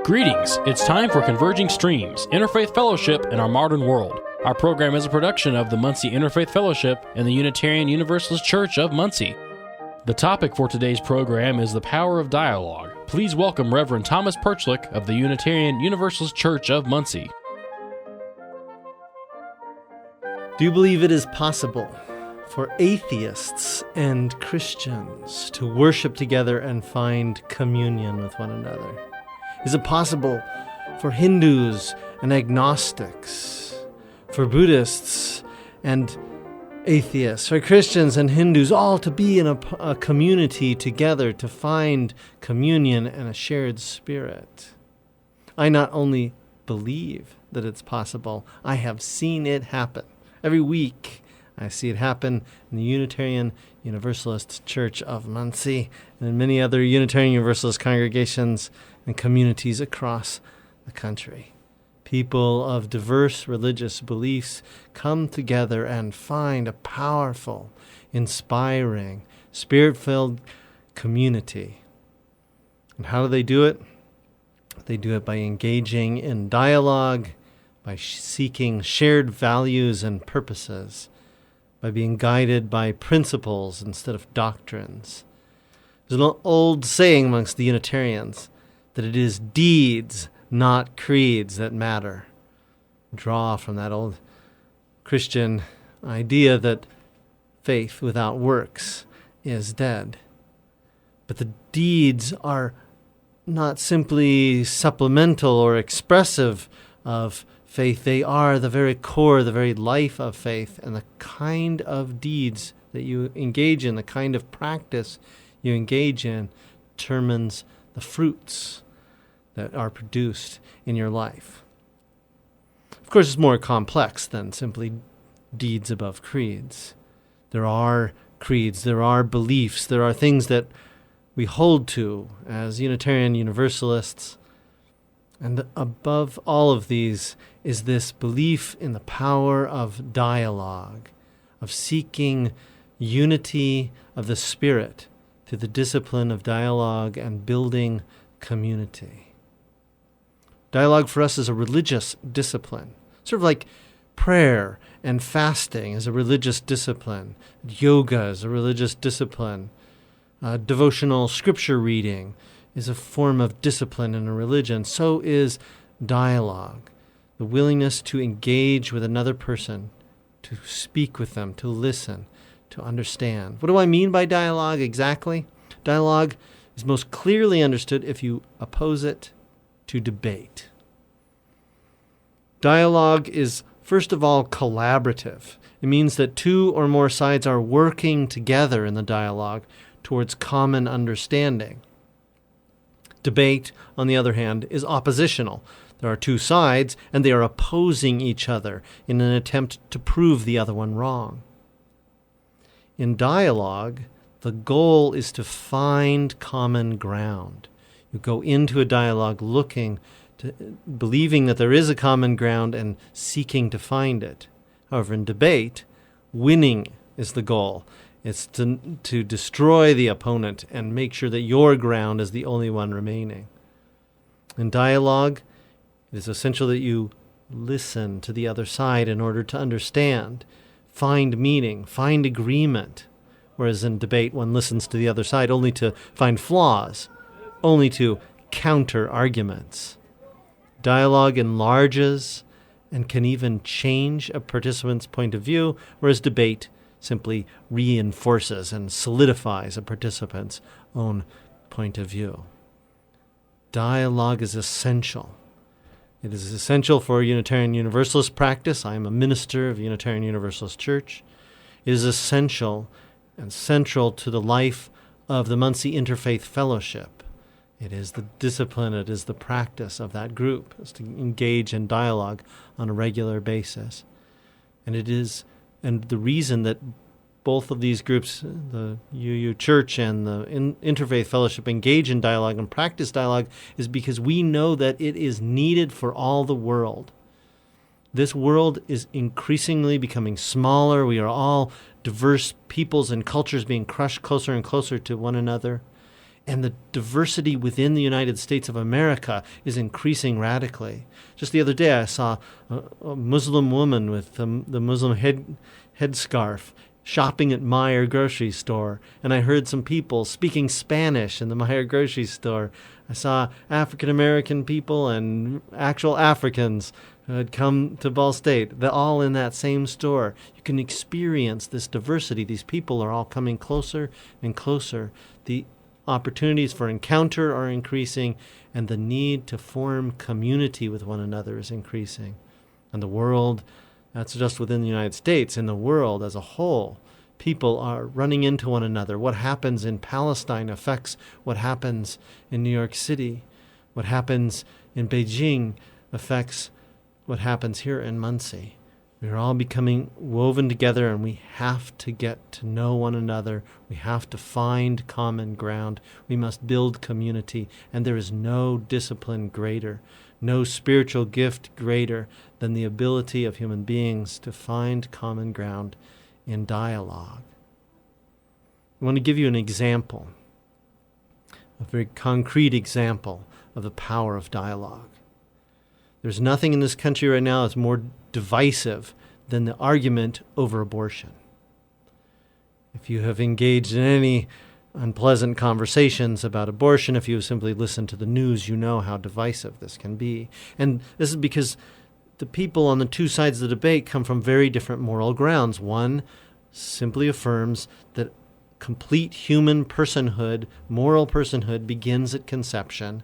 Greetings. It's time for Converging Streams, Interfaith Fellowship in Our Modern World. Our program is a production of the Muncie Interfaith Fellowship and the Unitarian Universalist Church of Muncie. The topic for today's program is the power of dialogue. Please welcome Reverend Thomas Perchlik of the Unitarian Universalist Church of Muncie. Do you believe it is possible for atheists and Christians to worship together and find communion with one another? Is it possible for Hindus and agnostics, for Buddhists and atheists, for Christians and Hindus, all to be in a community together to find communion and a shared spirit? I not only believe that it's possible, I have seen it happen. Every week I see it happen in the Unitarian Universalist Church of Muncie and in many other Unitarian Universalist congregations and communities across the country. People of diverse religious beliefs come together and find a powerful, inspiring, spirit-filled community. And how do they do it? They do it by engaging in dialogue, by seeking shared values and purposes, by being guided by principles instead of doctrines. There's an old saying amongst the Unitarians that it is deeds, not creeds, that matter. Draw from that old Christian idea that faith without works is dead. But the deeds are not simply supplemental or expressive of faith. They are the very core, the very life of faith, and the kind of deeds that you engage in, the kind of practice you engage in, determines the fruits that are produced in your life. Of course, it's more complex than simply deeds above creeds. There are creeds, there are beliefs, there are things that we hold to as Unitarian Universalists. And above all of these is this belief in the power of dialogue, of seeking unity of the Spirit through the discipline of dialogue and building community. Dialogue for us is a religious discipline, sort of like prayer and fasting is a religious discipline. Yoga is a religious discipline. Devotional scripture reading is a form of discipline in a religion. So is dialogue, the willingness to engage with another person, to speak with them, to listen, to understand. What do I mean by dialogue exactly? Dialogue is most clearly understood if you oppose it to debate. Dialogue is, first of all, collaborative. It means that two or more sides are working together in the dialogue towards common understanding. Debate, on the other hand, is oppositional. There are two sides, and they are opposing each other in an attempt to prove the other one wrong. In dialogue, the goal is to find common ground. You go into a dialogue believing that there is a common ground and seeking to find it. However, in debate, winning is the goal. It's to destroy the opponent and make sure that your ground is the only one remaining. In dialogue, it is essential that you listen to the other side in order to understand, find meaning, find agreement. Whereas in debate, one listens to the other side only to find flaws, only to counter arguments. Dialogue enlarges and can even change a participant's point of view, whereas debate simply reinforces and solidifies a participant's own point of view. Dialogue is essential. It is essential for Unitarian Universalist practice. I am a minister of Unitarian Universalist Church. It is essential and central to the life of the Muncie Interfaith Fellowship. It is the discipline, it is the practice of that group, is to engage in dialogue on a regular basis. And the reason that both of these groups, the UU Church and the Interfaith Fellowship, engage in dialogue and practice dialogue is because we know that it is needed for all the world. This world is increasingly becoming smaller. We are all diverse peoples and cultures being crushed closer and closer to one another. And the diversity within the United States of America is increasing radically. Just the other day, I saw a Muslim woman with the Muslim headscarf shopping at Meijer grocery store, and I heard some people speaking Spanish in the Meijer grocery store. I saw African American people and actual Africans who had come to Ball State. They're all in that same store. You can experience this diversity. These people are all coming closer and closer. The opportunities for encounter are increasing, and the need to form community with one another is increasing. And the world, that's just within the United States, in the world as a whole, people are running into one another. What happens in Palestine affects what happens in New York City. What happens in Beijing affects what happens here in Muncie. We are all becoming woven together, and we have to get to know one another. We have to find common ground. We must build community, and there is no discipline greater, no spiritual gift greater than the ability of human beings to find common ground in dialogue. I want to give you an example, a very concrete example of the power of dialogue. There's nothing in this country right now that's more divisive than the argument over abortion. If you have engaged in any unpleasant conversations about abortion, if you have simply listened to the news, you know how divisive this can be. And this is because the people on the two sides of the debate come from very different moral grounds. One simply affirms that complete human personhood, moral personhood, begins at conception.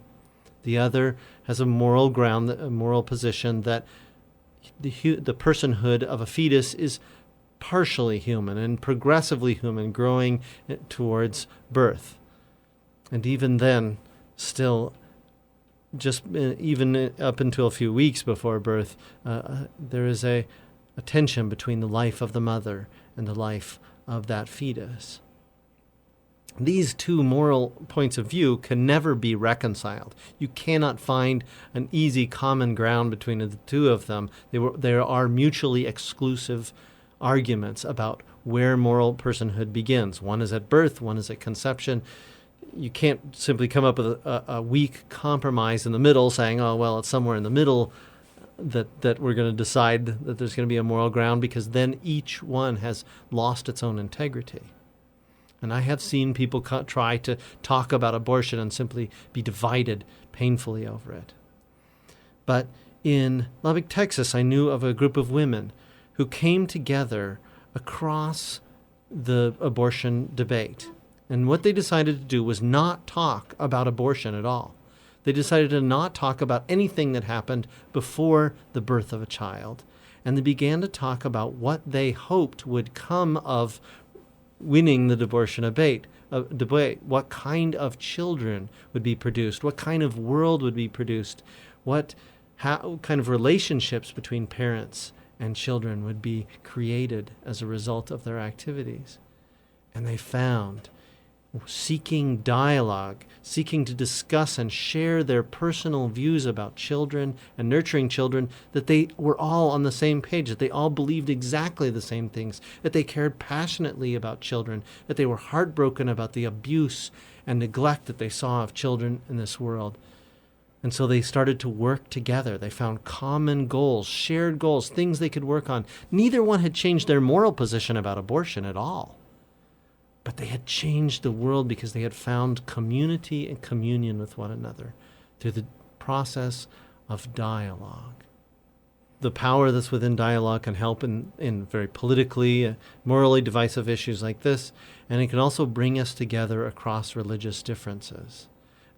The other has a moral ground, a moral position that the personhood of a fetus is partially human and progressively human, growing towards birth. And even then, still, just even up until a few weeks before birth, there is a tension between the life of the mother and the life of that fetus. These two moral points of view can never be reconciled. You cannot find an easy common ground between the two of them. There are mutually exclusive arguments about where moral personhood begins. One is at birth, one is at conception. You can't simply come up with a weak compromise in the middle saying, oh, well, it's somewhere in the middle that we're going to decide that there's going to be a moral ground, because then each one has lost its own integrity. And I have seen people try to talk about abortion and simply be divided painfully over it. But in Lubbock, Texas, I knew of a group of women who came together across the abortion debate. And what they decided to do was not talk about abortion at all. They decided to not talk about anything that happened before the birth of a child. And they began to talk about what they hoped would come of winning the abortion debate. What kind of children would be produced? What kind of world would be produced? How kind of relationships between parents and children would be created as a result of their activities? And they found, seeking dialogue, seeking to discuss and share their personal views about children and nurturing children, that they were all on the same page, that they all believed exactly the same things, that they cared passionately about children, that they were heartbroken about the abuse and neglect that they saw of children in this world. And so they started to work together. They found common goals, shared goals, things they could work on. Neither one had changed their moral position about abortion at all. But they had changed the world because they had found community and communion with one another through the process of dialogue. The power that's within dialogue can help in very politically, morally divisive issues like this, and it can also bring us together across religious differences.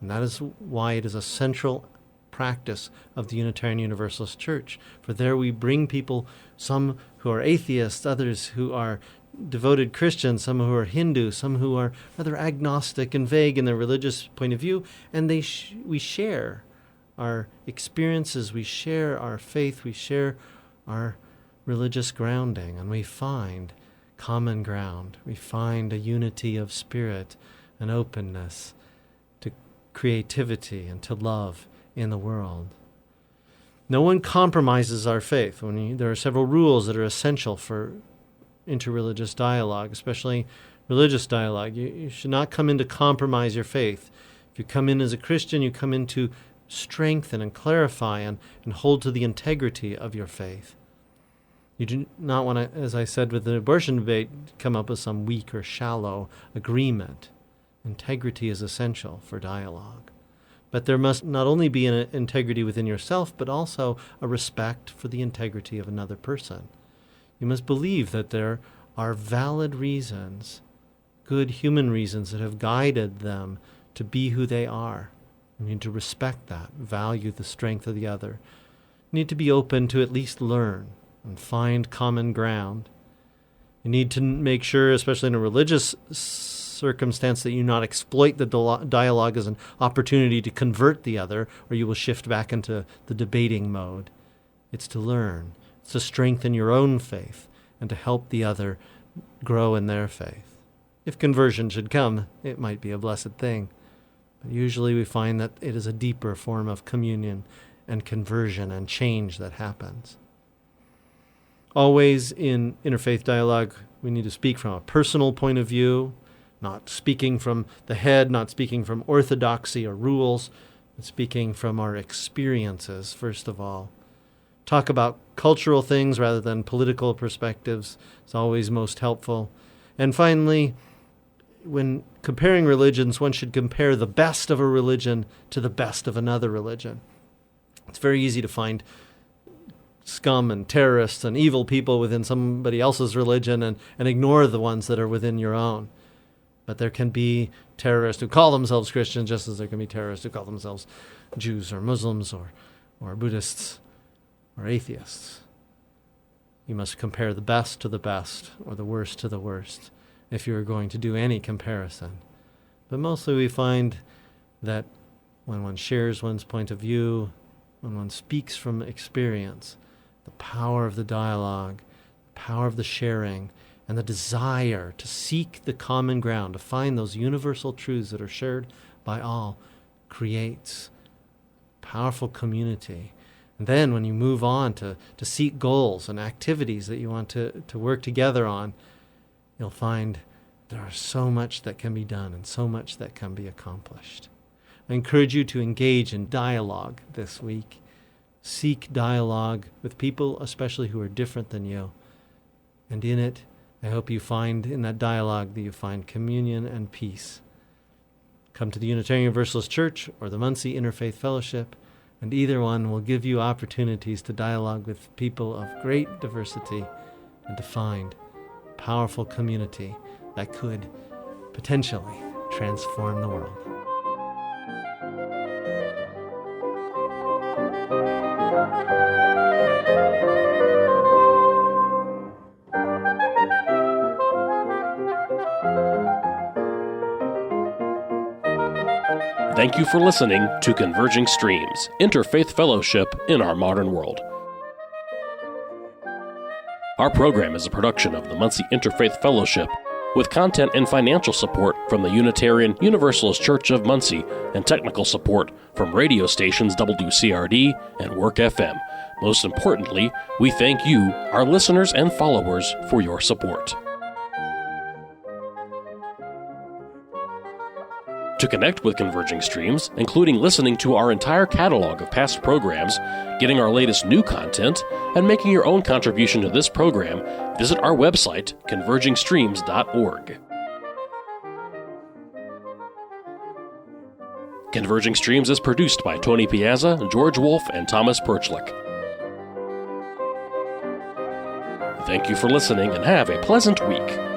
And that is why it is a central practice of the Unitarian Universalist Church. For there we bring people, some who are atheists, others who are devoted Christians, some who are Hindu, some who are rather agnostic and vague in their religious point of view, and we share our experiences, we share our faith, we share our religious grounding, and we find common ground. We find a unity of spirit, an openness to creativity and to love in the world. No one compromises our faith. There are several rules that are essential for interreligious dialogue, especially religious dialogue. You should not come in to compromise your faith. If you come in as a Christian, you come in to strengthen and clarify and hold to the integrity of your faith. You do not want to, as I said with the abortion debate, come up with some weak or shallow agreement. Integrity is essential for dialogue. But there must not only be an integrity within yourself, but also a respect for the integrity of another person. You must believe that there are valid reasons, good human reasons that have guided them to be who they are. You need to respect that, value the strength of the other. You need to be open to at least learn and find common ground. You need to make sure, especially in a religious circumstance, that you not exploit the dialogue as an opportunity to convert the other, or you will shift back into the debating mode. It's to learn. It's to strengthen your own faith and to help the other grow in their faith. If conversion should come, it might be a blessed thing. But usually we find that it is a deeper form of communion and conversion and change that happens. Always in interfaith dialogue, we need to speak from a personal point of view, not speaking from the head, not speaking from orthodoxy or rules, but speaking from our experiences, first of all. Talk about cultural things rather than political perspectives is always most helpful. And finally, when comparing religions, one should compare the best of a religion to the best of another religion. It's very easy to find scum and terrorists and evil people within somebody else's religion and ignore the ones that are within your own. But there can be terrorists who call themselves Christians, just as there can be terrorists who call themselves Jews or Muslims or Buddhists or atheists. You must compare the best to the best or the worst to the worst if you are going to do any comparison. But mostly we find that when one shares one's point of view, when one speaks from experience, the power of the dialogue, the power of the sharing, and the desire to seek the common ground, to find those universal truths that are shared by all, creates powerful community. And then when you move on to seek goals and activities that you want to work together on, you'll find there is so much that can be done and so much that can be accomplished. I encourage you to engage in dialogue this week. Seek dialogue with people, especially who are different than you. And in it, I hope you find, in that dialogue, that you find communion and peace. Come to the Unitarian Universalist Church or the Muncie Interfaith Fellowship, and either one will give you opportunities to dialogue with people of great diversity and to find powerful community that could potentially transform the world. Thank you for listening to Converging Streams, Interfaith Fellowship in Our Modern World. Our program is a production of the Muncie Interfaith Fellowship, with content and financial support from the Unitarian Universalist Church of Muncie and technical support from radio stations WCRD and Work FM. Most importantly, we thank you, our listeners and followers, for your support. To connect with Converging Streams, including listening to our entire catalog of past programs, getting our latest new content, and making your own contribution to this program, visit our website, convergingstreams.org. Converging Streams is produced by Tony Piazza, George Wolf, and Thomas Perchlik. Thank you for listening and have a pleasant week.